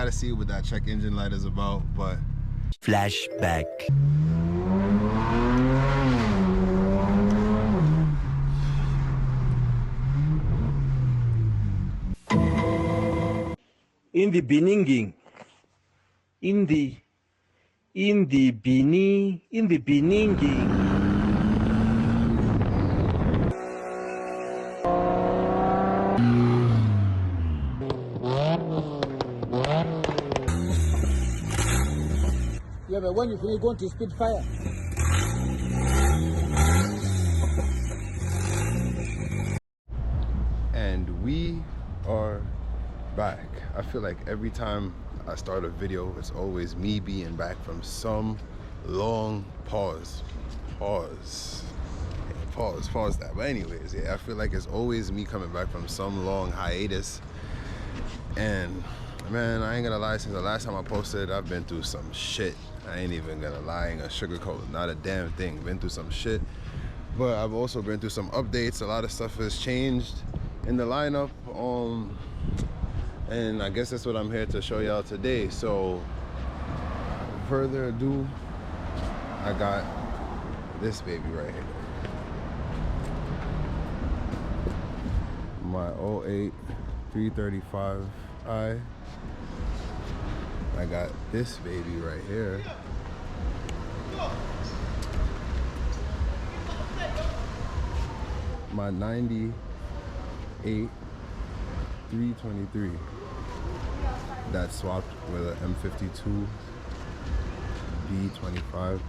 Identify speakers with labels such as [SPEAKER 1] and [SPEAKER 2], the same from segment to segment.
[SPEAKER 1] gotta see what that check engine light is about, but
[SPEAKER 2] flashback.
[SPEAKER 3] In the beginning, in the beginning.
[SPEAKER 4] Yeah, but when you finish going to speed fire.
[SPEAKER 1] and we are back. I feel like every time I start a video, it's always me being back from some long pause that. But anyways, yeah, I feel like it's always me coming back from some long hiatus. And man, I ain't gonna lie, since the last time I posted, I've been through some shit. I ain't even gonna lie, I ain't gonna sugarcoat, not a damn thing. Been through some shit, but I've also been through some updates. A lot of stuff has changed in the lineup, and I guess that's what I'm here to show y'all today. So further ado, I got this baby right here, my 08 335i. I got this baby right here, my 98 323 that swapped with an M52 B25.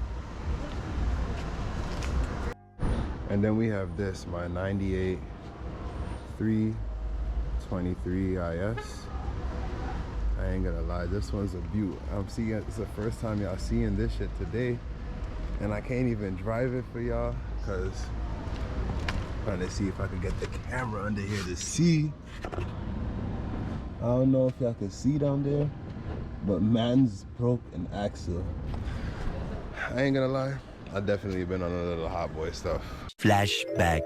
[SPEAKER 1] And then we have this, my 98 323 IS. I ain't gonna lie, this one's a beaut. I'm seeing, it's the first time y'all seeing this shit today, and I can't even drive it for y'all because I'm trying to see if I can get the camera under here to see. I don't know if y'all can see down there, but man's broke an axle. I ain't gonna lie, I definitely been on a little hot boy stuff.
[SPEAKER 2] Flashback.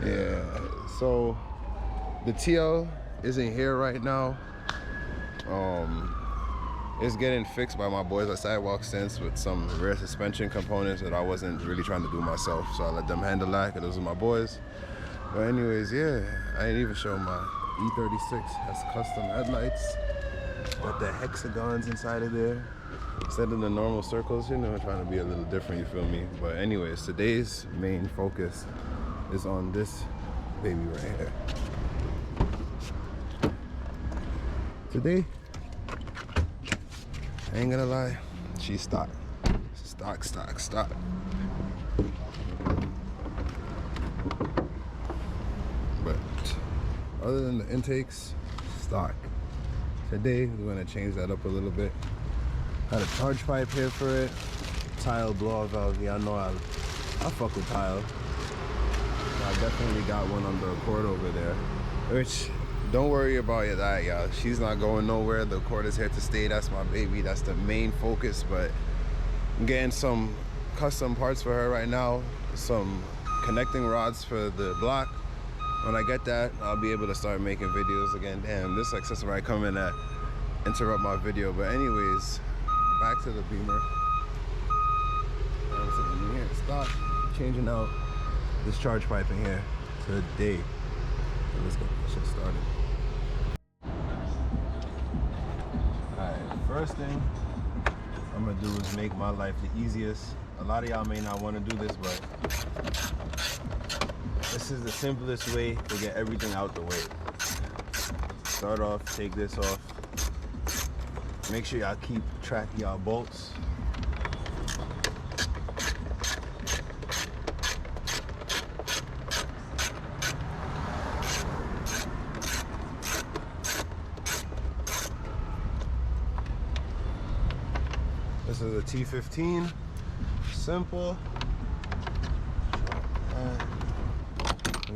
[SPEAKER 1] Yeah, so the TL isn't here right now. It's getting fixed by my boys at Sidewalk Sense with some rear suspension components that I wasn't really trying to do myself, so I let them handle that because those are my boys. But anyways, yeah, I ain't even show my E36 has custom headlights, got the hexagons inside of there instead of the normal circles, you know, trying to be a little different, you feel me? But anyways, today's main focus is on this baby right here. Today, I ain't gonna lie, she's stock. But other than the intakes, stock. Today, we're gonna change that up a little bit. Had a charge pipe here for it. Tile blow-off valve. Y'all know I fuck with tile. I definitely got one on the cord over there, which don't worry about that, y'all. She's not going nowhere. The cord is here to stay. That's my baby. That's the main focus. But I'm getting some custom parts for her right now, some connecting rods for the block. When I get that, I'll be able to start making videos again. Damn, this accessory coming to interrupt my video. But anyways, back to the Beamer. I'm here, stop changing out this charge pipe in here today. So let's get this shit started. Alright, first thing I'm gonna do is make my life the easiest. A lot of y'all may not want to do this, but this is the simplest way to get everything out the way. Start off, take this off. Make sure y'all keep track of y'all bolts. This is a T15, simple.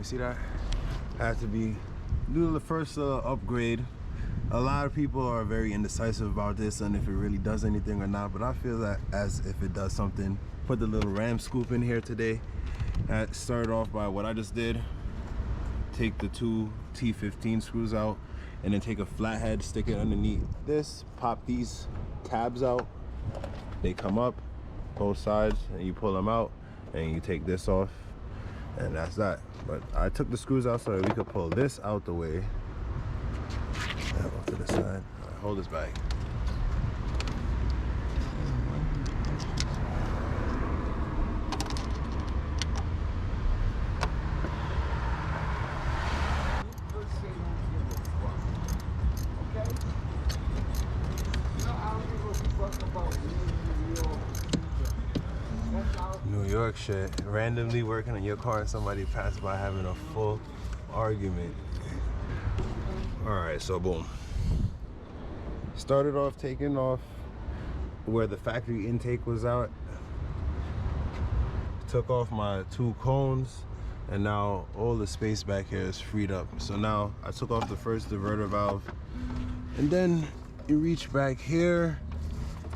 [SPEAKER 1] see that? Had to be do the first upgrade. A lot of people are very indecisive about this and if it really does anything or not, but I feel that as if it does something. Put the little ram scoop in here today. That started off by what I just did. Take the 2 T15 screws out and then take a flathead, stick it underneath this, pop these tabs out. They come up both sides and you pull them out and you take this off, and that's that. But I took the screws out so that we could pull this out the way. Off to the side. All right, hold this back. New York shit. Randomly working on your car and somebody passed by having a full argument. Alright, so boom. Started off taking off where the factory intake was out. Took off my 2 cones and now all the space back here is freed up. So now I took off the first diverter valve and then you reach back here,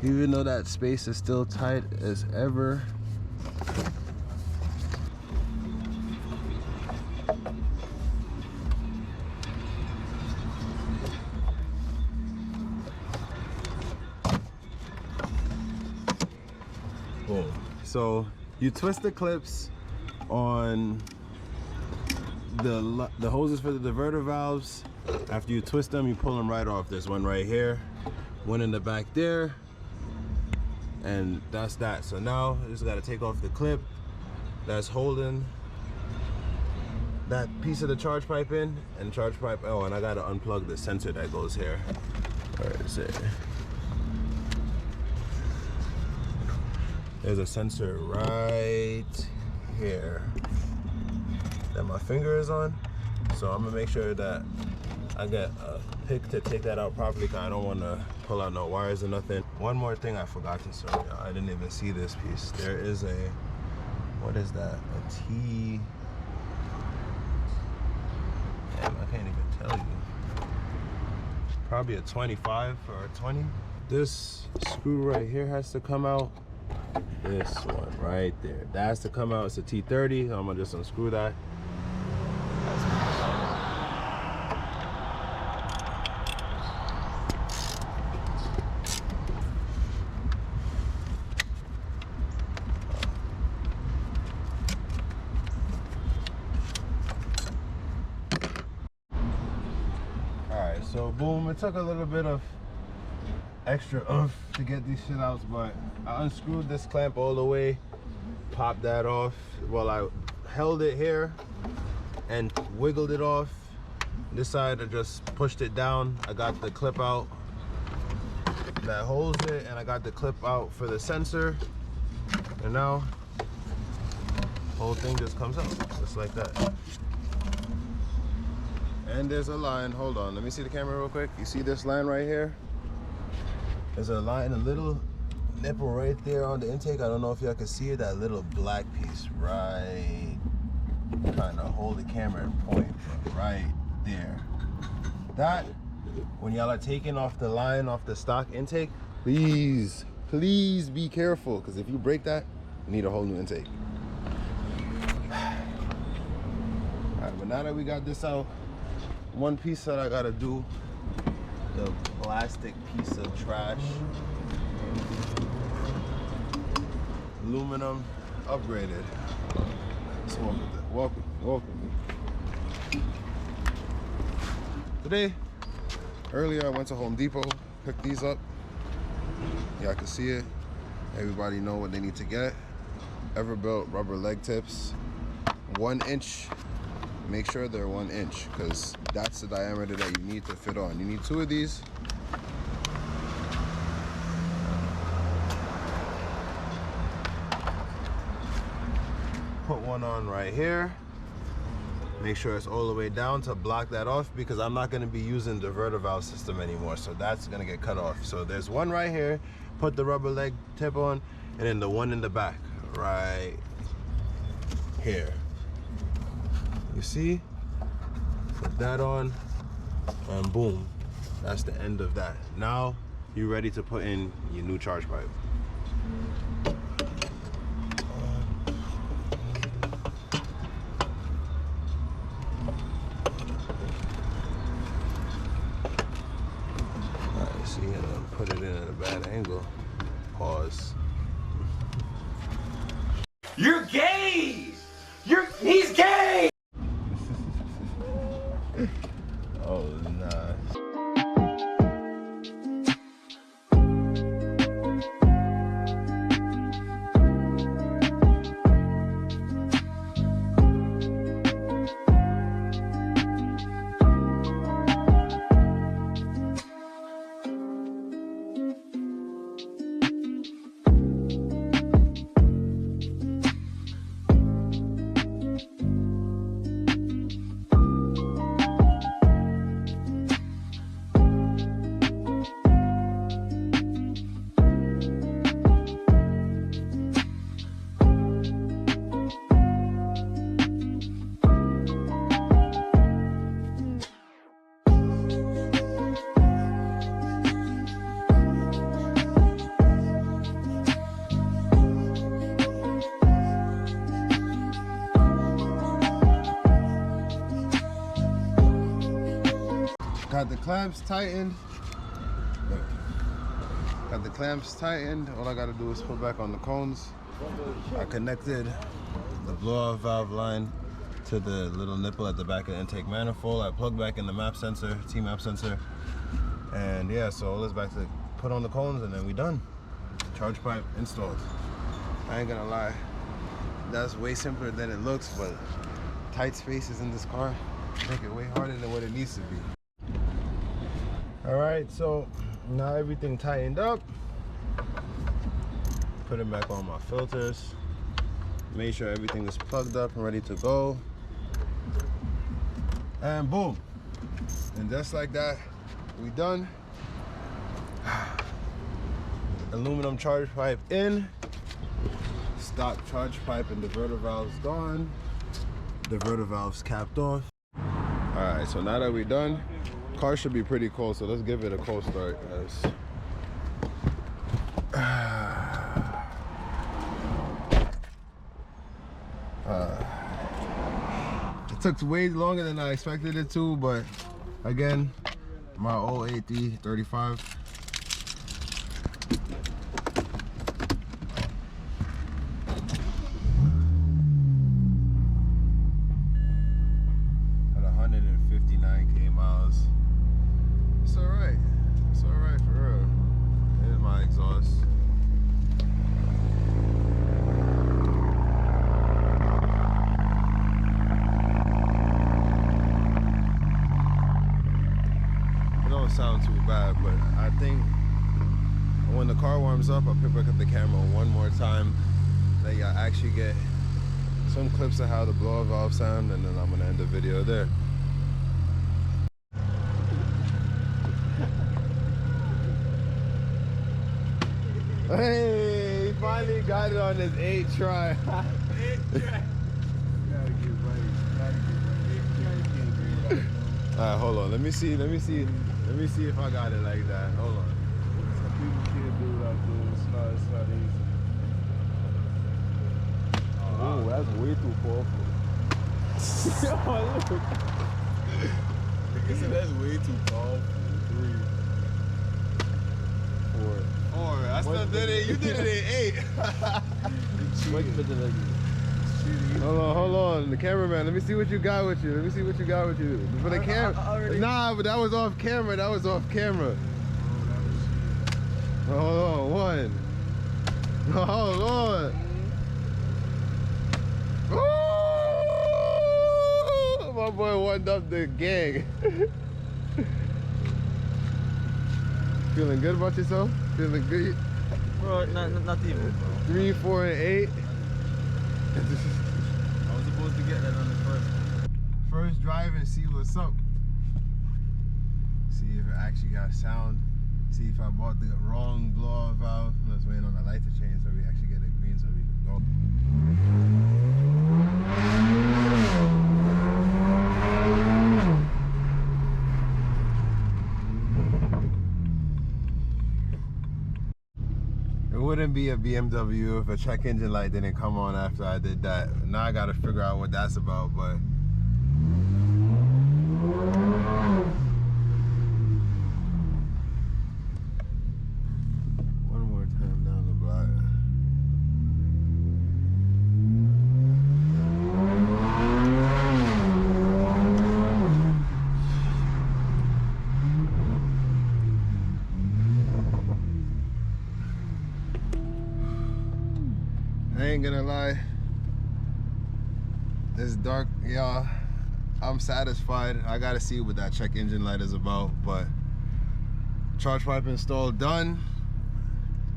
[SPEAKER 1] even though that space is still tight as ever. Boom. So you twist the clips on the hoses for the diverter valves. After you twist them, you pull them right off. There's one right here, one in the back there, and that's that. So now you just got to take off the clip that's holding that piece of the charge pipe in, and charge pipe. Oh, and I got to unplug the sensor that goes here. Where is it? There's a sensor right here that my finger is on. So I'm gonna make sure that I get a pick to take that out properly, because I don't want to pull out no wires or nothing. One more thing I forgot to show you. I didn't even see this piece. There is a, what is that? A T. Damn, I can't even tell you. Probably a 25 or a 20. This screw right here has to come out. This one right there, that has to come out. It's a T30. I'm gonna just unscrew that. Alright, so boom, it took a little bit of extra oomph to get these shit out, but I unscrewed this clamp all the way, popped that off. Well, I held it here and wiggled it off. This side I just pushed it down. I got the clip out that holds it, and I got the clip out for the sensor, and now the whole thing just comes out just like that. And there's a line. Hold on, let me see the camera real quick. You see this line right here? There's a line, a little nipple right there on the intake. I don't know if y'all can see it, that little black piece right, trying to hold the camera in point, but right there. That, when y'all are taking off the line off the stock intake, please be careful, because if you break that, you need a whole new intake. All right, but now that we got this out, one piece that I gotta do, the plastic piece of trash, aluminum, upgraded. So welcome. Today, earlier I went to Home Depot, picked these up. Y'all can see it. Everybody know what they need to get. Everbuilt rubber leg tips, 1 inch. Make sure they're 1 inch, because that's the diameter that you need to fit on. You need 2 of these. Put one on right here. Make sure it's all the way down to block that off, because I'm not going to be using the diverter valve system anymore, so that's going to get cut off. So there's one right here. Put the rubber leg tip on, and then the one in the back right here. You see? Put that on, and boom. That's the end of that. Now, you're ready to put in your new charge pipe. Alright, see, and then put it in at a bad angle. Pause.
[SPEAKER 3] You're gay! He's gay!
[SPEAKER 1] Oh, nah. Got the clamps tightened. Got the clamps tightened. All I gotta do is put back on the cones. I connected the blow-off valve line to the little nipple at the back of the intake manifold. I plugged back in the map sensor, T-map sensor. And yeah, so all this back to put on the cones and then we done. Charge pipe installed. I ain't gonna lie, that's way simpler than it looks, but tight spaces in this car make it way harder than what it needs to be. All right, so now everything tightened up. Putting back on my filters. Made sure everything is plugged up and ready to go. And boom. And just like that, we done. Aluminum charge pipe in. Stock charge pipe and diverter valves gone. Diverter valves capped off. All right, so now that we're done, car should be pretty cold, so let's give it a cold start, guys. It took way longer than I expected it to, but again, my old AT35. At 159K miles. It's alright. It's alright for real. Here's my exhaust. It don't sound too bad, but I think when the car warms up, I'll pick back up the camera one more time. That y'all actually get some clips of how the blow-off valve sound, and then I'm gonna end the video there. Hey, he finally got it on his 8th try. Alright, hold on. Let me see if I got it like that. Hold on.
[SPEAKER 5] Some people can't do it like this. It's not easy. Oh, that's way too powerful. Oh, look. He said that's way too powerful. 3, 4.
[SPEAKER 1] I still did it. You did it at 8.
[SPEAKER 5] Much better than you.
[SPEAKER 1] Hold on. The cameraman. Let me see what you got with you. For the camera. Nah, but that was off camera. Hold on. Hold on. Ooh, my boy warmed up the gang. Feeling good about yourself? Feeling good?
[SPEAKER 5] Bro, not even, bro.
[SPEAKER 1] 3, 4, and 8.
[SPEAKER 5] I was supposed to get that on the
[SPEAKER 1] first drive and see what's up. See if it actually got sound. See if I bought the wrong blow-off valve. I'm just waiting on the light to change so we actually get it green so we can go. wouldn't be a BMW if a check engine light didn't come on after I did that. Now I gotta figure out what that's about, but one more time down the block. I ain't gonna lie, it's dark, y'all. I'm satisfied. I gotta see what that check engine light is about, but charge pipe install done.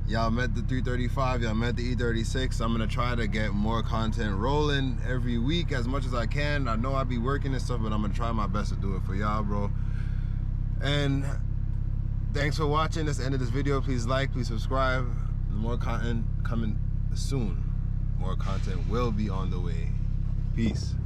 [SPEAKER 1] Y'all met the 335, y'all met the E36. I'm gonna try to get more content rolling every week as much as I can. I know I'll be working and stuff, but I'm gonna try my best to do it for y'all, bro. And thanks for watching. That's the end of this video. Please like, please subscribe. More content coming soon. More content will be on the way. Peace.